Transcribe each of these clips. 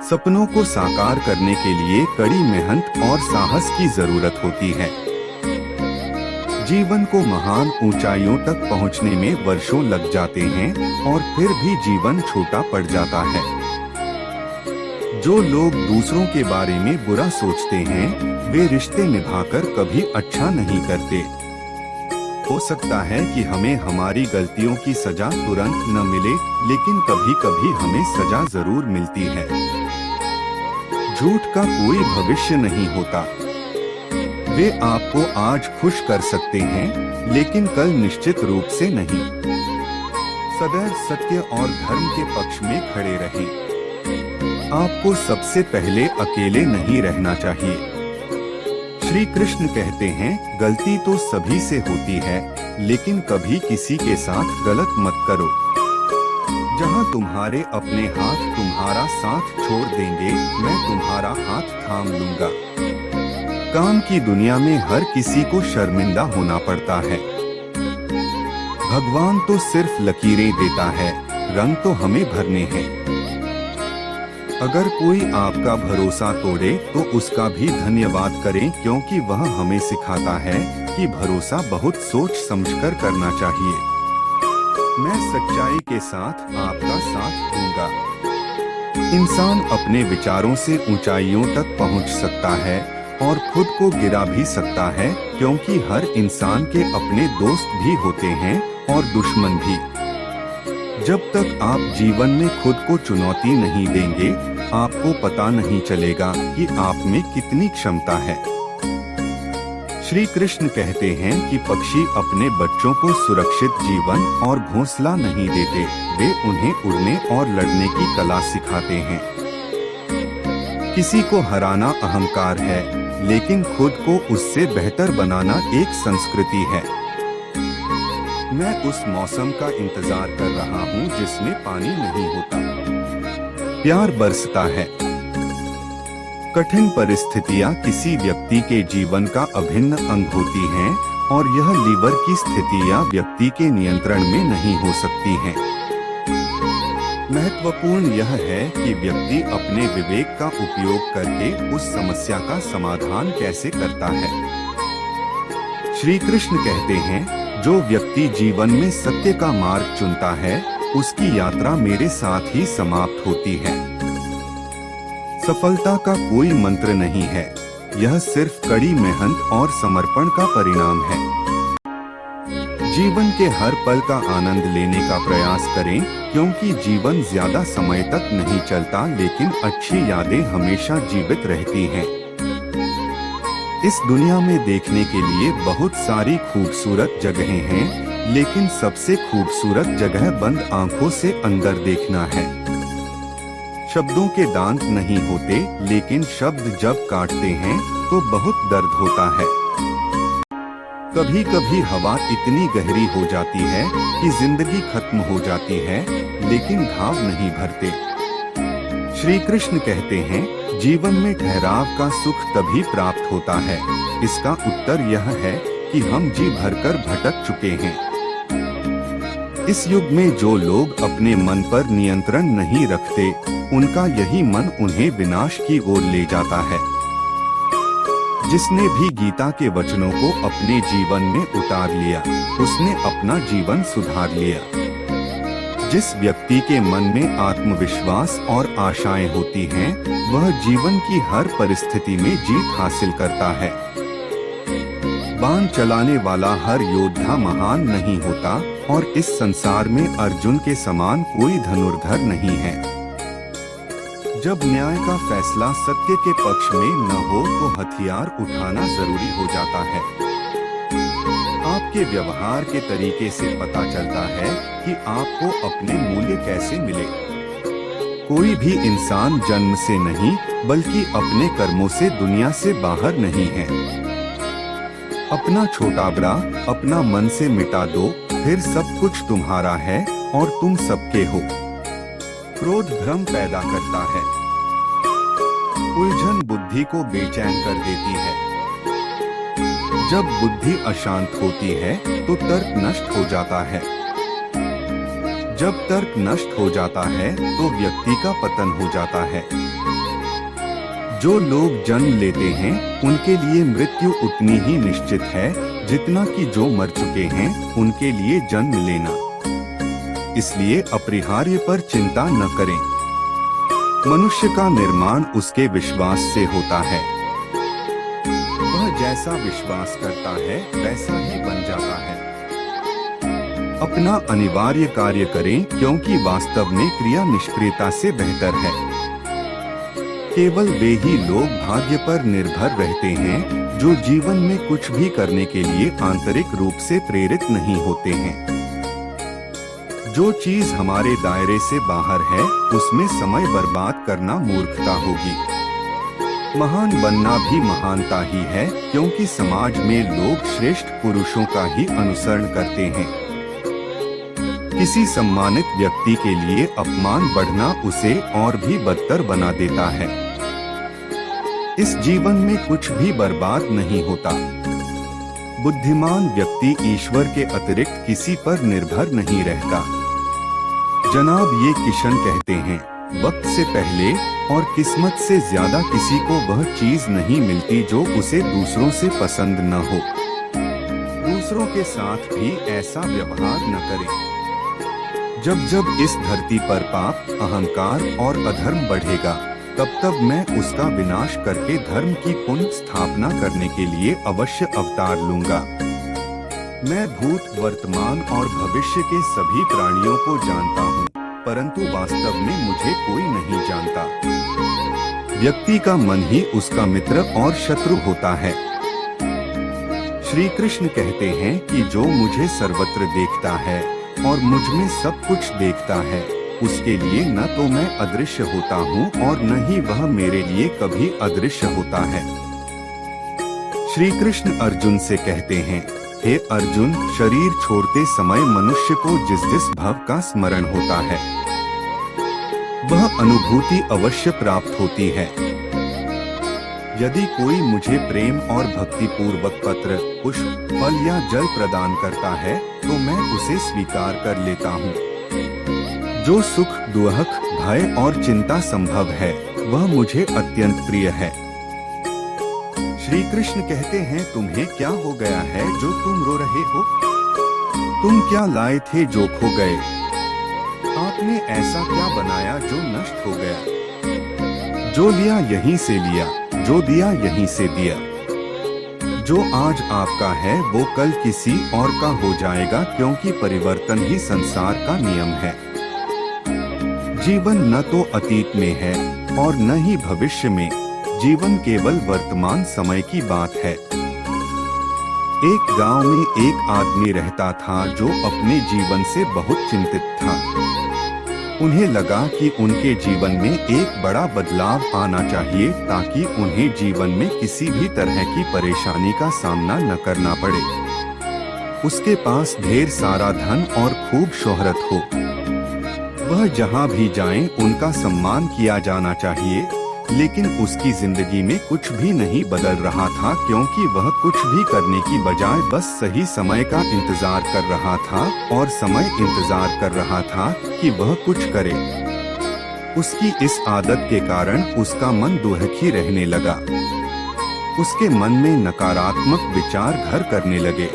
सपनों को साकार करने के लिए कड़ी मेहनत और साहस की जरूरत होती है। जीवन को महान ऊंचाइयों तक पहुंचने में वर्षों लग जाते हैं और फिर भी जीवन छोटा पड़ जाता है। जो लोग दूसरों के बारे में बुरा सोचते हैं, वे रिश्ते निभाकर कभी अच्छा नहीं करते। हो सकता है कि हमें हमारी गलतियों की सजा तुरंत न मिले, लेकिन कभी कभी हमें सजा जरूर मिलती है। झूठ का कोई भविष्य नहीं होता। वे आपको आज खुश कर सकते हैं, लेकिन कल निश्चित रूप से नहीं। सदैव सत्य और धर्म के पक्ष में खड़े रहें। आपको सबसे पहले अकेले नहीं रहना चाहिए। श्री कृष्ण कहते हैं, गलती तो सभी से होती है, लेकिन कभी किसी के साथ गलत मत करो। जहाँ तुम्हारे अपने हाथ तुम्हारा साथ छोड़ देंगे, मैं तुम्हारा हाथ थाम लूंगा। काम की दुनिया में हर किसी को शर्मिंदा होना पड़ता है। भगवान तो सिर्फ लकीरें देता है, रंग तो हमें भरने हैं। अगर कोई आपका भरोसा तोड़े तो उसका भी धन्यवाद करें, क्योंकि वह हमें सिखाता है कि भरोसा बहुत सोच समझकर करना चाहिए। मैं सच्चाई के साथ आपका साथ दूंगा। इंसान अपने विचारों से ऊंचाइयों तक पहुंच सकता है और खुद को गिरा भी सकता है, क्योंकि हर इंसान के अपने दोस्त भी होते हैं और दुश्मन भी। जब तक आप जीवन में खुद को चुनौती नहीं देंगे, आपको पता नहीं चलेगा कि आप में कितनी क्षमता है। श्री कृष्ण कहते हैं कि पक्षी अपने बच्चों को सुरक्षित जीवन और घोंसला नहीं देते, वे उन्हें उड़ने और लड़ने की कला सिखाते हैं। किसी को हराना अहंकार है, लेकिन खुद को उससे बेहतर बनाना एक संस्कृति है। मैं उस मौसम का इंतजार कर रहा हूँ जिसमें पानी नहीं होता, प्यार बरसता है। कठिन परिस्थितियाँ किसी व्यक्ति के जीवन का अभिन्न अंग होती हैं, और यह लीवर की स्थितियाँ व्यक्ति के नियंत्रण में नहीं हो सकती हैं। महत्वपूर्ण यह है कि व्यक्ति अपने विवेक का उपयोग करके उस समस्या का समाधान कैसे करता है। श्री कृष्ण कहते हैं, जो व्यक्ति जीवन में सत्य का मार्ग चुनता है, उसकी यात्रा मेरे साथ ही समाप्त होती है। सफलता का कोई मंत्र नहीं है, यह सिर्फ कड़ी मेहनत और समर्पण का परिणाम है। जीवन के हर पल का आनंद लेने का प्रयास करें, क्योंकि जीवन ज्यादा समय तक नहीं चलता, लेकिन अच्छी यादें हमेशा जीवित रहती हैं। इस दुनिया में देखने के लिए बहुत सारी खूबसूरत जगहें हैं, लेकिन सबसे खूबसूरत जगह बंद आंखों से अंदर देखना है। शब्दों के दांत नहीं होते, लेकिन शब्द जब काटते हैं तो बहुत दर्द होता है। कभी कभी हवा इतनी गहरी हो जाती है कि जिंदगी खत्म हो जाती है, लेकिन घाव नहीं भरते। श्री कृष्ण कहते हैं, जीवन में ठहराव का सुख तभी प्राप्त होता है। इसका उत्तर यह है कि हम जी भरकर भटक चुके हैं। इस युग में जो लोग अपने मन पर नियंत्रण नहीं रखते, उनका यही मन उन्हें विनाश की ओर ले जाता है। जिसने भी गीता के वचनों को अपने जीवन में उतार लिया, उसने अपना जीवन सुधार लिया। जिस व्यक्ति के मन में आत्मविश्वास और आशाएं होती हैं, वह जीवन की हर परिस्थिति में जीत हासिल करता है। बाण चलाने वाला हर योद्धा महान नहीं होता, और इस संसार में अर्जुन के समान कोई धनुर्धर नहीं है। जब न्याय का फैसला सत्य के पक्ष में न हो, तो हथियार उठाना जरूरी हो जाता है। आपके व्यवहार के तरीके से पता चलता है कि आपको अपने मूल्य कैसे मिले। कोई भी इंसान जन्म से नहीं, बल्कि अपने कर्मों से दुनिया से बाहर नहीं है। अपना छोटा बड़ा अपना मन से मिटा दो, फिर सब कुछ तुम्हारा है और तुम सबके हो। क्रोध भ्रम पैदा करता है, उलझन बुद्धि को बेचैन कर देती है। जब बुद्धि अशांत होती है तो तर्क नष्ट हो जाता है। जब तर्क नष्ट हो जाता है तो व्यक्ति का पतन हो जाता है। जो लोग जन्म लेते हैं उनके लिए मृत्यु उतनी ही निश्चित है जितना कि जो मर चुके हैं उनके लिए जन्म लेना। इसलिए अपरिहार्य पर चिंता न करें। मनुष्य का निर्माण उसके विश्वास से होता है। वह जैसा विश्वास करता है वैसा ही बन जाता है। अपना अनिवार्य कार्य करें क्योंकि वास्तव में क्रिया निष्क्रियता से बेहतर है। केवल वे ही लोग भाग्य पर निर्भर रहते हैं जो जीवन में कुछ भी करने के लिए आंतरिक रूप से प्रेरित नहीं होते हैं। जो चीज हमारे दायरे से बाहर है उसमें समय बर्बाद करना मूर्खता होगी। महान बनना भी महानता ही है क्योंकि समाज में लोग श्रेष्ठ पुरुषों का ही अनुसरण करते हैं। किसी सम्मानित व्यक्ति के लिए अपमान बढ़ना उसे और भी बदतर बना देता है। इस जीवन में कुछ भी बर्बाद नहीं होता। बुद्धिमान व्यक्ति ईश्वर के अतिरिक्त किसी पर निर्भर नहीं रहता। जनाब ये किशन कहते हैं, वक्त से पहले और किस्मत से ज्यादा किसी को वह चीज नहीं मिलती जो उसे दूसरों से पसंद न हो। दूसरों के साथ भी ऐसा व्यवहार न करें। जब जब इस धरती पर पाप, अहंकार और अधर्म बढ़ेगा तब तब मैं उसका विनाश करके धर्म की पुनः स्थापना करने के लिए अवश्य अवतार लूंगा। मैं भूत, वर्तमान और भविष्य के सभी प्राणियों को जानता हूँ, परंतु वास्तव में मुझे कोई नहीं जानता। व्यक्ति का मन ही उसका मित्र और शत्रु होता है। श्री कृष्ण कहते हैं कि जो मुझे सर्वत्र देखता है और मुझ में सब कुछ देखता है उसके लिए न तो मैं अदृश्य होता हूँ और न ही वह मेरे लिए कभी अदृश्य होता है। श्री कृष्ण अर्जुन से कहते हैं, हे अर्जुन, शरीर छोड़ते समय मनुष्य को जिस जिस भाव का स्मरण होता है वह अनुभूति अवश्य प्राप्त होती है। यदि कोई मुझे प्रेम और भक्ति पूर्वक पत्र, पुष्प, फल या जल प्रदान करता है तो मैं उसे स्वीकार कर लेता हूँ। जो सुख, दुख, भय और चिंता संभव है वह मुझे अत्यंत प्रिय है। श्री कृष्ण कहते हैं, तुम्हें क्या हो गया है जो तुम रो रहे हो? तुम क्या लाए थे जो खो गए? आपने ऐसा क्या बनाया जो नष्ट हो गया? जो लिया यहीं से लिया, जो दिया यहीं से दिया। जो आज आपका है वो कल किसी और का हो जाएगा क्योंकि परिवर्तन ही संसार का नियम है। जीवन न तो अतीत में है और न ही भविष्य में, जीवन केवल वर्तमान समय की बात है। एक गांव में एक आदमी रहता था जो अपने जीवन से बहुत चिंतित था। उन्हें लगा कि उनके जीवन में एक बड़ा बदलाव आना चाहिए ताकि उन्हें जीवन में किसी भी तरह की परेशानी का सामना न करना पड़े। उसके पास ढेर सारा धन और खूब शोहरत हो। वह जहाँ भी जाएं उनका सम्मान किया जाना चाहिए, लेकिन उसकी जिंदगी में कुछ भी नहीं बदल रहा था क्योंकि वह कुछ भी करने की बजाय बस सही समय का इंतजार कर रहा था और समय इंतजार कर रहा था कि वह कुछ करे। उसकी इस आदत के कारण उसका मन दुखी रहने लगा। उसके मन में नकारात्मक विचार घर करने लगे।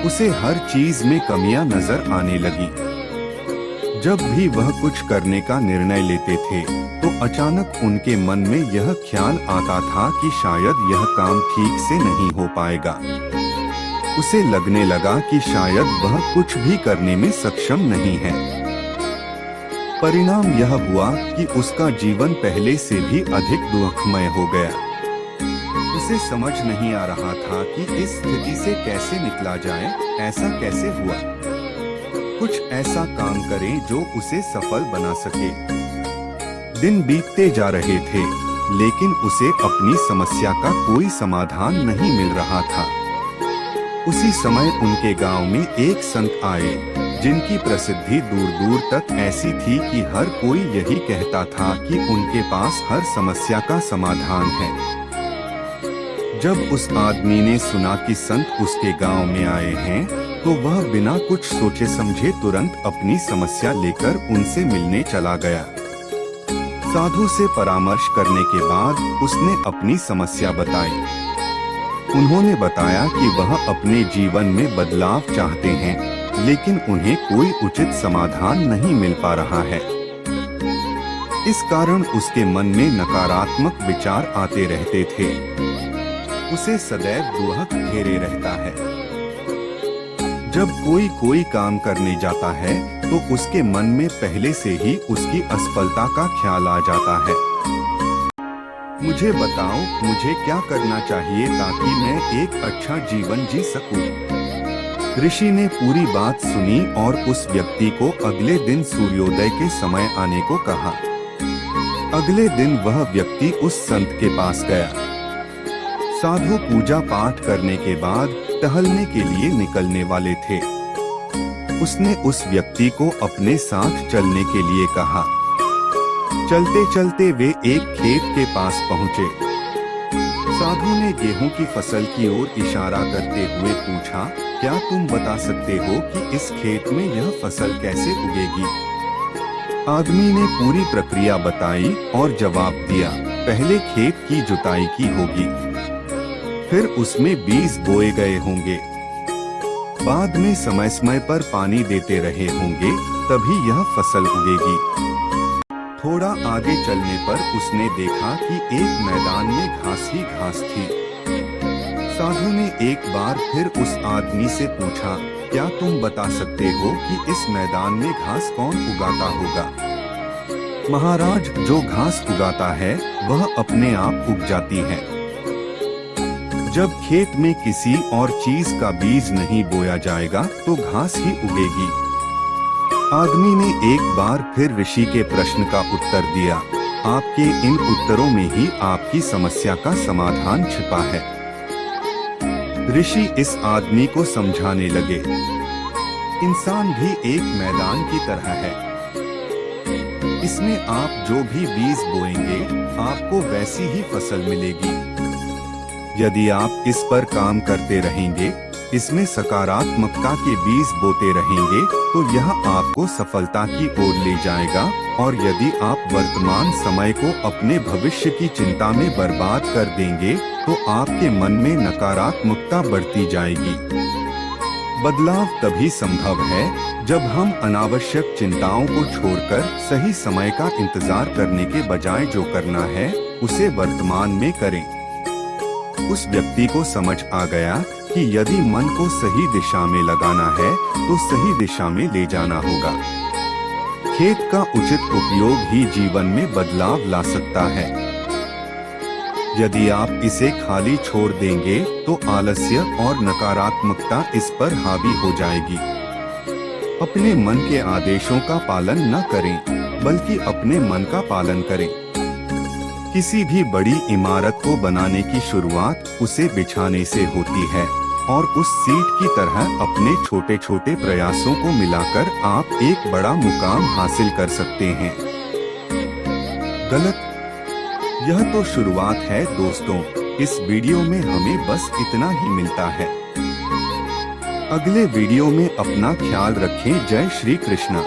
उसे हर चीज में कमियां नजर आने लगी। जब भी वह कुछ करने का निर्णय लेते थे तो अचानक उनके मन में यह ख्याल आता था कि शायद यह काम ठीक से नहीं हो पाएगा। उसे लगने लगा कि शायद वह कुछ भी करने में सक्षम नहीं है। परिणाम यह हुआ कि उसका जीवन पहले से भी अधिक दुखमय हो गया। उसे समझ नहीं आ रहा था कि इस स्थिति से कैसे निकला जाए। ऐसा कैसे हुआ? कुछ ऐसा काम करें जो उसे सफल बना सके। दिन बीतते जा रहे थे लेकिन उसे अपनी समस्या का कोई समाधान नहीं मिल रहा था। उसी समय उनके गांव में एक संत आए जिनकी प्रसिद्धि दूर दूर तक ऐसी थी कि हर कोई यही कहता था कि उनके पास हर समस्या का समाधान है। जब उस आदमी ने सुना कि संत उसके गांव में आए हैं तो वह बिना कुछ सोचे समझे तुरंत अपनी समस्या लेकर उनसे मिलने चला गया। साधु से परामर्श करने के बाद उसने अपनी समस्या बताई। उन्होंने बताया कि वह अपने जीवन में बदलाव चाहते हैं, लेकिन उन्हें कोई उचित समाधान नहीं मिल पा रहा है। इस कारण उसके मन में नकारात्मक विचार आते रहते थे। उसे सदैव दुहक घेरे रहता है। जब कोई काम करने जाता है तो उसके मन में पहले से ही उसकी असफलता का ख्याल आ जाता है। मुझे बताओ, मुझे क्या करना चाहिए ताकि मैं एक अच्छा जीवन जी सकूं? ऋषि ने पूरी बात सुनी और उस व्यक्ति को अगले दिन सूर्योदय के समय आने को कहा। अगले दिन वह व्यक्ति उस संत के पास गया। साधु पूजा पाठ करने के बाद टहलने के लिए निकलने वाले थे। उसने उस व्यक्ति को अपने साथ चलने के लिए कहा। चलते चलते वे एक खेत के पास पहुँचे। साधु ने गेहूं की फसल की ओर इशारा करते हुए पूछा, क्या तुम बता सकते हो कि इस खेत में यह फसल कैसे उगेगी? आदमी ने पूरी प्रक्रिया बताई और जवाब दिया, पहले खेत की जुताई की होगी, फिर उसमें बीज बोए गए होंगे, बाद में समय समय पर पानी देते रहे होंगे, तभी यह फसल उगेगी। थोड़ा आगे चलने पर उसने देखा कि एक मैदान में घास ही घास थी। साधु ने एक बार फिर उस आदमी से पूछा, क्या तुम बता सकते हो कि इस मैदान में घास कौन उगाता होगा? महाराज, जो घास उगाता है वह अपने आप उग जाती है। जब खेत में किसी और चीज का बीज नहीं बोया जाएगा तो घास ही उगेगी। आदमी ने एक बार फिर ऋषि के प्रश्न का उत्तर दिया। आपके इन उत्तरों में ही आपकी समस्या का समाधान छिपा है। ऋषि इस आदमी को समझाने लगे, इंसान भी एक मैदान की तरह है। इसमें आप जो भी बीज बोएंगे आपको वैसी ही फसल मिलेगी। यदि आप इस पर काम करते रहेंगे, इसमें सकारात्मकता के बीज बोते रहेंगे, तो यह आपको सफलता की ओर ले जाएगा। और यदि आप वर्तमान समय को अपने भविष्य की चिंता में बर्बाद कर देंगे, तो आपके मन में नकारात्मकता बढ़ती जाएगी। बदलाव तभी संभव है जब हम अनावश्यक चिंताओं को छोड़कर सही समय का इंतजार करने के बजाय जो करना है उसे वर्तमान में करें। उस व्यक्ति को समझ आ गया कि यदि मन को सही दिशा में लगाना है तो सही दिशा में ले जाना होगा। खेत का उचित उपयोग ही जीवन में बदलाव ला सकता है। यदि आप इसे खाली छोड़ देंगे तो आलस्य और नकारात्मकता इस पर हावी हो जाएगी। अपने मन के आदेशों का पालन न करें, बल्कि अपने मन का पालन करें। किसी भी बड़ी इमारत को बनाने की शुरुआत उसे बिछाने से होती है, और उस सीट की तरह अपने छोटे छोटे प्रयासों को मिलाकर आप एक बड़ा मुकाम हासिल कर सकते हैं। गलत, यह तो शुरुआत है दोस्तों। इस वीडियो में हमें बस इतना ही मिलता है। अगले वीडियो में अपना ख्याल रखें। जय श्री कृष्णा।